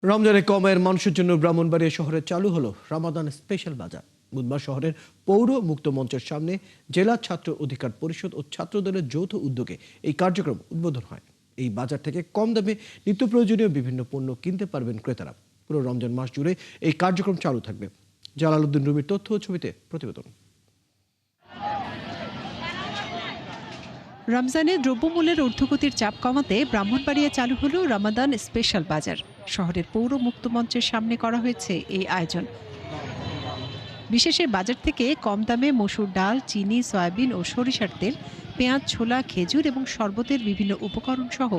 রমজানে কম আয়ের মানুষের জন্য ব্রাহ্মণবাড়িয়া শহরে চালু হলো রমাদান স্পেশাল বাজার। বুধবার শহরের পৌর মুক্ত মঞ্চের সামনে জেলা ছাত্র অধিকার পরিষদ ও ছাত্রদলের যৌথ উদ্যোগে এই কার্যক্রম উদ্বোধন হয়। এই বাজার থেকে কম দামে নিত্য প্রয়োজনীয় বিভিন্ন পণ্য কিনতে পারবেন ক্রেতারা। পুরো রমজান মাস জুড়ে এই কার্যক্রম চালু থাকবে। জালালউদ্দিন রুমির তথ্য ও ছবিতে প্রতিবেদন। রমজানে দ্রব্যমূল্যের ঊর্ধ্বগতির চাপ কমাতে ব্রাহ্মণবাড়িয়া চালু হলো রমাদান স্পেশাল বাজার। শহরের পৌর মুক্ত মঞ্চের সামনে করা হয়েছে এই আয়োজন। বিশেষ এই বাজার থেকে কম দামে মসুর ডাল, চিনি, সয়াবিন ও সরিষার তেল, পেঁয়াজ, ছোলা, খেজুর এবং শরবতের বিভিন্ন উপকরণ সহ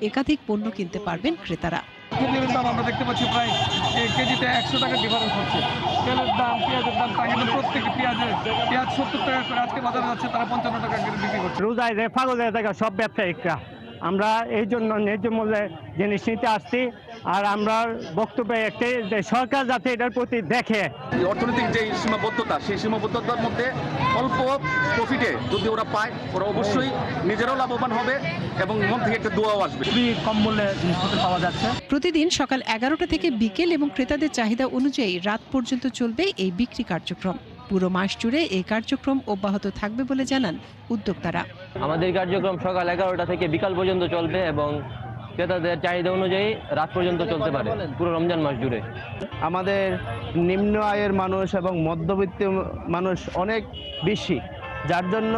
একাধিক পণ্য কিনতে পারবেন ক্রেতারা। তেলের দাম আমরা দেখতে পাচ্ছি প্রায় কেজিতে 100 টাকা ডিফারেন্স হচ্ছে। তেলের দাম, পেঁয়াজের দাম, কিন্তু প্রত্যেক পেঁয়াজ 70 টাকা করে আজকে বাজারে যাচ্ছে, তারা 55 টাকা করে বিক্রি করছে। রোজায় পাগল হয়ে থাকে সব ব্যবসায়িকরা। আমরা এই জন্য ন্যায্য মূল্যে জিনিস নিতে আসছি। আর আমরা বক্তব্য একটাই যে সরকার যাতে এটার প্রতি দেখে। অর্থনৈতিক যে সীমাবদ্ধতা, সেই সীমাবদ্ধতার মধ্যে অল্প প্রফিটে যদি ওরা পায়, ওরা অবশ্যই নিজেরাও লাভবান হবে এবং মন থেকে একটা দোয়াও আসবে। খুবই কম মূল্যে জিনিসপত্র পাওয়া যাচ্ছে। প্রতিদিন সকাল 11টা থেকে বিকেল এবং ক্রেতাদের চাহিদা অনুযায়ী রাত পর্যন্ত চলবে এই বিক্রি কার্যক্রম। পুরো মাস জুড়ে এই কার্যক্রম অব্যাহত থাকবে বলে জানান উদ্যোক্তারা। আমাদের কার্যক্রম সকাল 11টা থেকে বিকাল পর্যন্ত চলবে এবং ক্রেতাদের চাহিদা অনুযায়ী রাত পর্যন্ত চলতে পারে পুরো রমজান মাস জুড়ে। আমাদের নিম্ন আয়ের মানুষ এবং মধ্যবিত্ত মানুষ অনেক বেশি, যার জন্য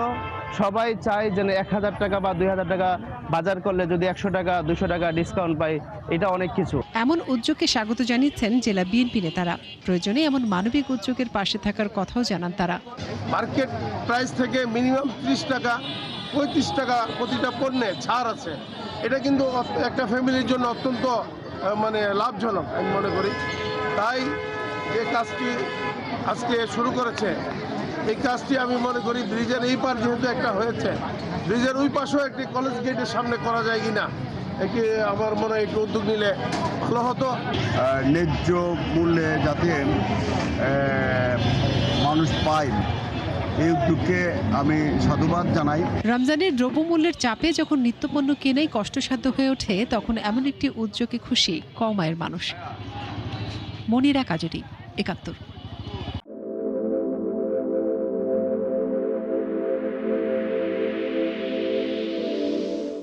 সবাই চায় যেন 1000 টাকা বা 2000 টাকা বাজার করলে যদি 100 টাকা 200 টাকা ডিসকাউন্ট পাই, এটা অনেক কিছু। এমন উদ্যোগকে স্বাগত জানিয়েছেন জেলা বিএনপি নেতারা। প্রয়োজনে এমন মানবিক উদ্যোগের পাশে থাকার কথাও জানান তারা। মার্কেট প্রাইস থেকে মিনিমাম 30 টাকা 35 টাকা প্রতিটা পণ্যে ছাড় আছে। এটা কিন্তু একটা ফ্যামিলির জন্য অত্যন্ত লাভজনক আমি মনে করি। তাই যে কাজটি আজকে শুরু করেছে, এই কাজটি আমি মনে করি ব্রিজের এই পার যেহেতু একটা হয়েছে, ব্রিজের ওই পাশেও একটি কলেজ গেটের সামনে করা যায় কিনা, একে আমার মনে হয় একটু উদ্যোগ নিলে ভালো হতো। ন্যায্য মূল্যে যাতে মানুষ পায়, এই উদ্যোগকে আমি সাধুবাদ জানাই। রমজানের দ্রব্যমূল্যের চাপে যখন নিত্যপণ্য কেনাই কষ্টসাধ্য হয়ে ওঠে, তখন এমন একটি উদ্যোগে খুশি কম আয়ের মানুষ। মনিরা কাজরি, ৭১।